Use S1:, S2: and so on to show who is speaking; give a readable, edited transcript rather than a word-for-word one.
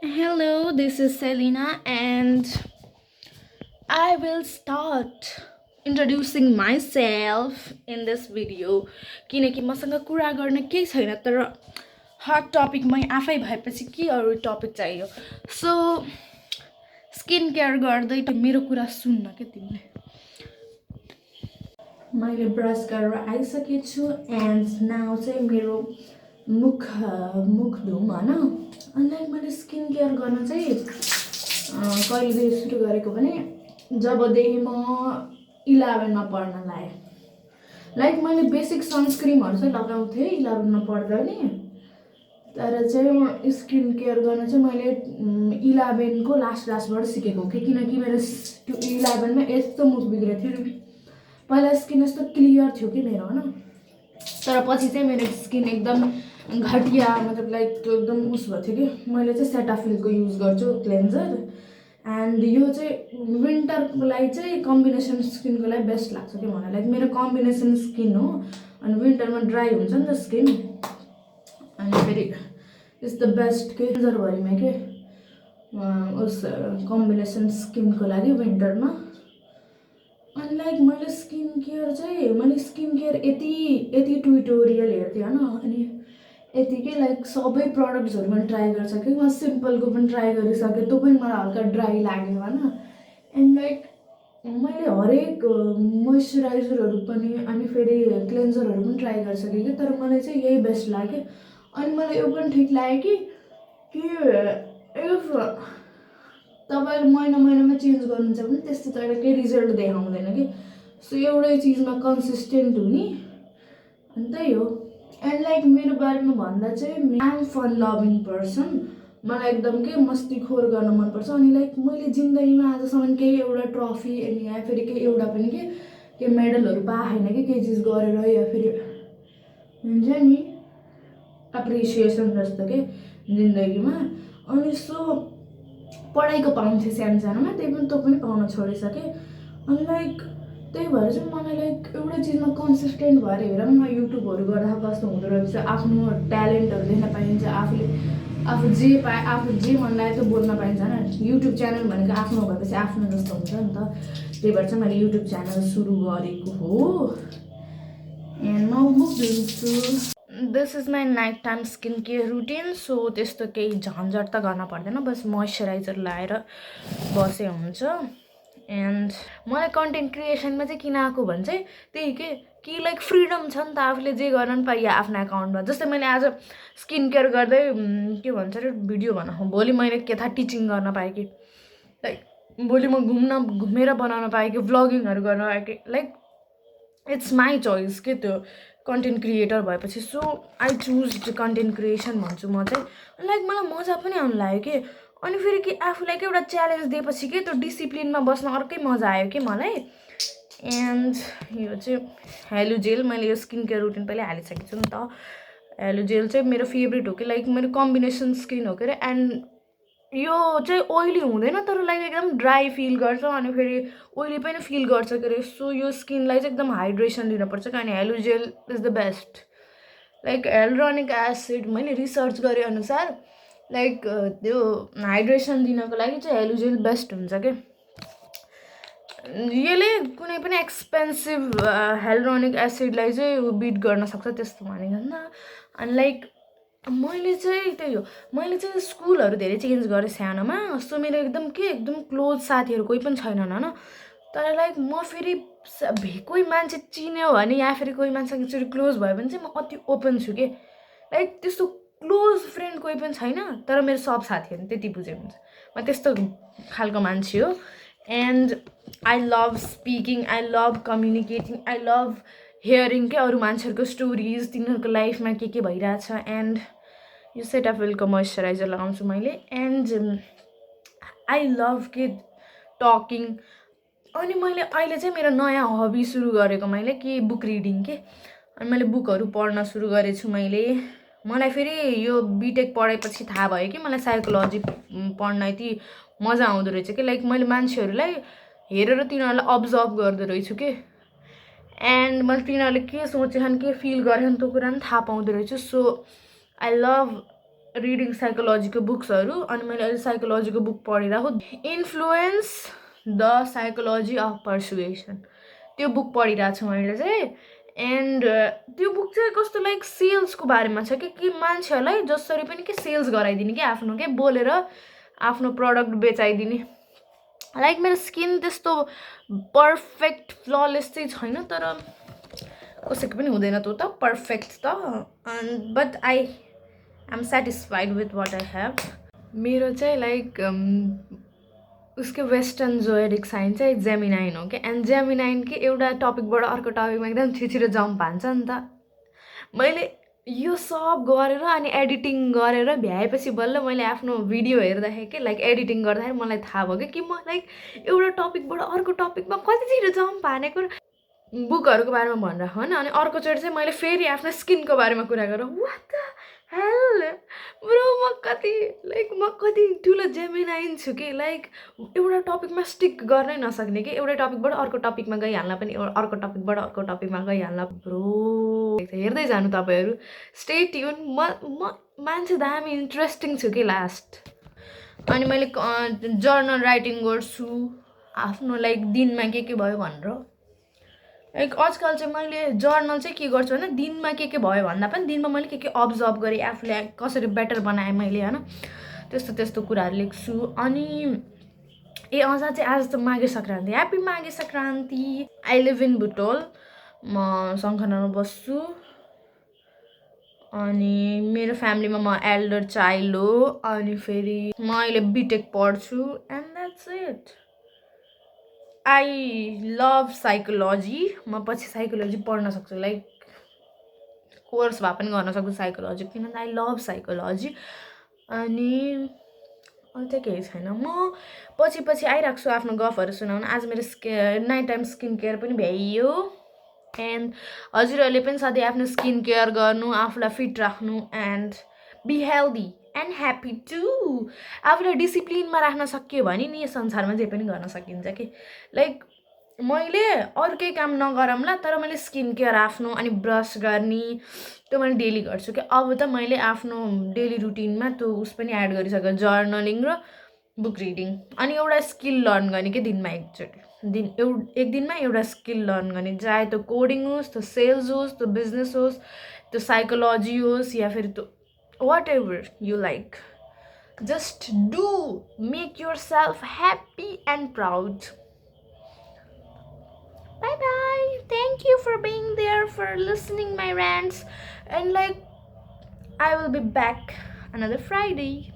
S1: Hello, this is Selena, and I will start introducing myself in this video. किनकि मसँग कुरा गर्न केही छैन तर हट टपिकमै आफै भएपछि के अरू टपिक चाहियो सो स्किन केयर गर्दै मेरो कुरा सुन्न के तिमीले मैले ब्रस गरेर आइसकेको छु एन्ड नाउ चाहिँ मेरो मुख मुख धुम हैन अनि मैले स्किन केयर गर्न चाहिँ कहिले सुरु गरेको भने जबदेखि म 11 मा पढ्न लाएँ लाइक मैले बेसिक सनस्क्रिमहरु चाहिँ लगाउँथेँ 11 मा पढ्दा नि तर चाहिँ स्किन केयर गर्न चाहिँ मैले 11 को लास्टबाट सिकेको हो किनकि मेरो 11 मा यस्तो मुख बिग्रेको थियो नि पहिला स्किन यस्तो क्लियर थियो कि मेरो हैन तर पछि चाहिँ मेरो स्किन एकदम घटिया मतलब लाइक एकदम उस भएको थियो कि मैले चाहिँ सेटाफिलको युज गर्छु क्लेन्जर एन्ड यो चाहिँ विन्टरको लागि चाहिँ कम्बिनेसन स्किनको लागि बेस्ट लाग्छ कि मलाई लाइक मेरो कम्बिनेसन स्किन हो अनि विन्टरमा ड्राई हुन्छ नि त स्किन अनि फेरि इट्स द बेस्ट के क्लेन्जरभरिमा के उस कम्बिनेसन स्किनको लागि विन्टरमा अनि लाइक मैले स्किन केयर यति ट्युटोरियल हेर्थेँ हैन अनि यतिकै लाइक सबै प्रडक्ट्सहरु मैले ट्राई गरिसकेँ म सिम्पलको पनि ट्राई गरिसकेँ त्यो पनि मलाई हल्का ड्राई लाग्यो हैन एन्ड लाइक मैले हरेक मोइस्चराइजरहरु पनि अनि फेरि क्लेन्जरहरु पनि ट्राई गरिसकेँ कि तर मलाई चाहिँ यही बेस्ट लाग्यो अनि मलाई यो पनि ठीक लाग्यो कि इफ तपाईले महिनामा चेन्ज गर्नुहुन्छ भने त्यस्तो त केही रिजल्ट देखाउँदैन कि सो एउटै चीजमा कन्सिस्टेन्ट हुने अनि त्यही हो एन्ड लाइक मेरो बारेमा भन्दा चाहिँ I am fun loving person मलाई एकदम के मस्तीखोर गर्न मनपर्छ अनि लाइक मैले जिन्दगीमा आजसम्म केही एउटा ट्रफी अनि या फेरि केही एउटा पनि के मेडलहरु पाएँ हैन कि केही चीज गरेर या फेरि हुन्छ नि एप्रिसिएसन जस्तो के जिन्दगीमा अनि सो पढाइको पाउँथे सानोमा त्यही पनि त्यो पनि पाउन छोडिसकेँ अनि लाइक त्यही भएर चाहिँ मलाई लाइक एउटा चीजमा कन्सिस्टेन्ट भएर हेर न युट्युबहरु गर्दा कस्तो हुँदो रहेछ आफ्नो ट्यालेन्टहरु देख्न पाइन्छ आफू जे मन लाग्यो त्यो बोल्न पाइन्छ हैन युट्युब च्यानल भनेको आफ्नो भएपछि आफ्नो जस्तो हुन्छ नि त त्यही भएर चाहिँ मैले युट्युब च्यानल सुरु गरेको हो एन्ड म मुख धुन्छु this is my night time skin care routine so त्यस्तो केही झन्झट त गर्न पर्दैन बस मोइस्चराइजर लाएर बसे हुन्छ एन्ड मलाई कन्टेन्ट क्रिएसनमा चाहिँ किन आएको भने चाहिँ त्यही कि लाइक फ्रिडम छ नि त आफूले जे गर्न पनि पाइयो आफ्नो एकाउन्टमा जस्तै मैले आज स्किन केयर गर्दै के भन्छ अरे भिडियो भन भोलि मैले केथा टिचिङ गर्न पाएँ कि लाइक भोलि म घुमेर बनाउन पाएँ कि भ्लगिङहरु गर्न पाएँ कि लाइक इट्स माई चोइस के त्यो कन्टेन्ट क्रिएटर भएपछि so I choose content creation भन्छु म चाहिँ लाइक मलाई मजा पनि आउन लाग्यो कि अनि फेरि कि आफूलाई के एउटा च्यालेन्ज दिएपछि के त्यो डिसिप्लिनमा बस्न अर्कै मजा आयो कि मलाई एन्ड यो चाहिँ हेलो जेल मैले यो स्किन केयर रुटिन पहिल्यै हालिसकेको छु नि त हेलो जेल चाहिँ मेरो फेभरेट हो कि लाइक मेरो कम्बिनेसन स्किन हो के अरे एन्ड यो चाहिँ ओइली हुँदैन तर लाइक एकदम ड्राई फिल गर्छ अनि फेरि ओइली पनि फिल गर्छ के अरे सो यो स्किनलाई चाहिँ एकदम हाइड्रेसन दिनुपर्छ कि अनि aloe gel is the best like hyaluronic acid मैले रिसर्च गरे अनुसार लाइक त्यो हाइड्रेसन दिनको लागि चाहिँ हेलो जेल बेस्ट हुन्छ के यसले कुनै पनि एक्सपेन्सिभ हेलुरोनिक एसिडलाई चाहिँ बिट गर्न सक्छ त्यस्तो भनेको नि अनि लाइक मैले चाहिँ त्यही हो मैले चाहिँ स्कुलहरु धेरै चेन्ज गरेँ सानोमा सो मेरो एकदम क्लोज साथीहरु कोही पनि छैनन् हैन तर लाइक म फेरि कोही मान्छे चिन्यो भने या फेरि कोही मान्छेसँग एकचोटि क्लोज भयो भने चाहिँ म अति ओपन छु के लाइक त्यस्तो क्लोज फ्रेन्ड कोही पनि छैन तर मेरो सब साथीहरु त्यति बुझे हुन्छ म त्यस्तो खालको मान्छे हो and I love speaking I love communicating I love hearing के अरू मान्छेहरुको स्टोरीज तिनीहरुको लाइफमा के भइराछ एन्ड यो सेटाफिलको मोइस्चराइजर लगाउँछु मैले एन्ड आई लभ के टकिङ अनि मैले अहिले चाहिँ मेरो नयाँ हबी सुरु गरेको मैले कि बुक रिडिङ के अनि मैले बुकहरु पढ्न सुरु गरेछु मैले मलाई फेरि यो बीटेक पढेपछि थाहा भयो कि मलाई साइकोलोजी पढ्न यति मजा आउँदो रहेछ कि लाइक मैले मान्छेहरुलाई हेरेर तिनीहरुलाई अब्जर्भ गर्दो रहेछु के एन्ड मैले तिनीहरुले के सोचेछन् के फिल गरेछन् त्यो कुरा पनि थाहा पाउँदो रहेछु सो आई लभ रिडिङ साइकोलोजीको बुक्सहरू अनि मैले अहिले साइकोलोजीको बुक पढिरहेको इन्फ्लुएन्स द साइकोलोजी अफ पर्सुएसन त्यो बुक पढिरहेको छु मैले चाहिँ एन्ड त्यो बुक चाहिँ कस्तो लाइक सेल्सको बारेमा छ कि मान्छेहरूलाई जसरी पनि के सेल्स गराइदिने कि आफ्नो के बोलेर आफ्नो प्रडक्ट बेचाइदिने लाइक मेरो स्किन त्यस्तो पर्फेक्ट फ्ललेस चाहिँ छैन तर कसैको पनि हुँदैन त्यो त पर्फेक्ट त but I am satisfied with what I have मेरो चाहिँ लाइक उसको वेस्टर्न जोएरिक साइन चाहिँ जेमिनाइन हो क्या एन्ड जेमिनाइन कि एउटा टपिकबाट अर्को टपिकमा एकदम छिटो जम्प हान्छ नि त मैले यो सब गरेर अनि एडिटिङ गरेर भ्याएपछि बल्ल मैले आफ्नो भिडियो हेर्दाखेरि कि लाइक एडिटिङ गर्दाखेरि मलाई थाहा भयो कि म लाइक एउटा टपिकबाट अर्को टपिकमा कति छिटो जम्प हानेको बुकहरूको बारेमा भनेर होइन अनि अर्कोचोटि चाहिँ मैले फेरि आफ्नो स्किनको बारेमा कुरा गरेँ वाट द हेल ब्रो म कति ठुलो जेमिनाइन छु कि लाइक एउटा टपिकमा स्टिक गर्नै नसक्ने कि एउटा टपिकबाट अर्को टपिकमा गइहाल्न पनि अर्को टपिकबाट अर्को टपिकमा गइहाल्न ब्रो हेर्दै जानु तपाईँहरू स्टे ट्युन म मान्छे दामी इन्ट्रेस्टिङ छु कि लास्ट अनि मैले जर्नल राइटिङ गर्छु आफ्नो लाइक दिनमा के भयो भनेर लाइक आजकल चाहिँ मैले जर्नल चाहिँ के गर्छु भने दिनमा के भयो भन्दा पनि दिनमा मैले के अब्जर्भ गरेँ आफूले कसरी बेटर बनाएँ मैले होइन त्यस्तो कुराहरू लेख्छु अनि अझ चाहिँ आज त Maghe Sankranti happy Maghe Sankranti I live in Butwal म शङ्खनामा बस्छु अनि मेरो फ्यामिलीमा म एल्डर चाइल्ड हो अनि फेरि म अहिले बिटेक पढ्छु and that's it I love psychology म पछि साइकोलोजी पढ्न सक्छु लाइक कोर्स भए पनि गर्न सक्छु साइकोलोजी किनभने आई लभ साइकोलोजी अनि अरू त केही छैन म पछि आइरहेको छु आफ्नो गफहरू सुनाउन आज मेरो नाइट टाइम स्किन केयर पनि भ्याइयो एन्ड हजुरहरूले पनि सधैँ आफ्नो स्किन केयर गर्नु आफूलाई फिट राख्नु and be healthy and happy to आफूलाई डिसिप्लिनमा राख्न सकियो भने नि यो संसारमा जे पनि गर्न सकिन्छ कि लाइक मैले अरू केही काम नगरौँला तर मैले स्किन केयर आफ्नो अनि ब्रस गर्ने त्यो मैले डेली गर्छु कि अब त मैले आफ्नो डेली रुटिनमा त्यो उस पनि एड गरिसकेँ जर्नलिङ र बुक रिडिङ अनि एउटा स्किल लर्न गर्ने कि दिनमा एकचोटि एक दिनमा एउटा स्किल लर्न गर्ने चाहे त्यो कोडिङ होस् त्यो सेल्स होस् त्यो बिजनेस होस् त्यो साइकोलोजी होस् या फिर त्यो whatever you like, just do make yourself happy and proud. Bye bye, thank you for being there, for listening my rants, and like I will be back another Friday.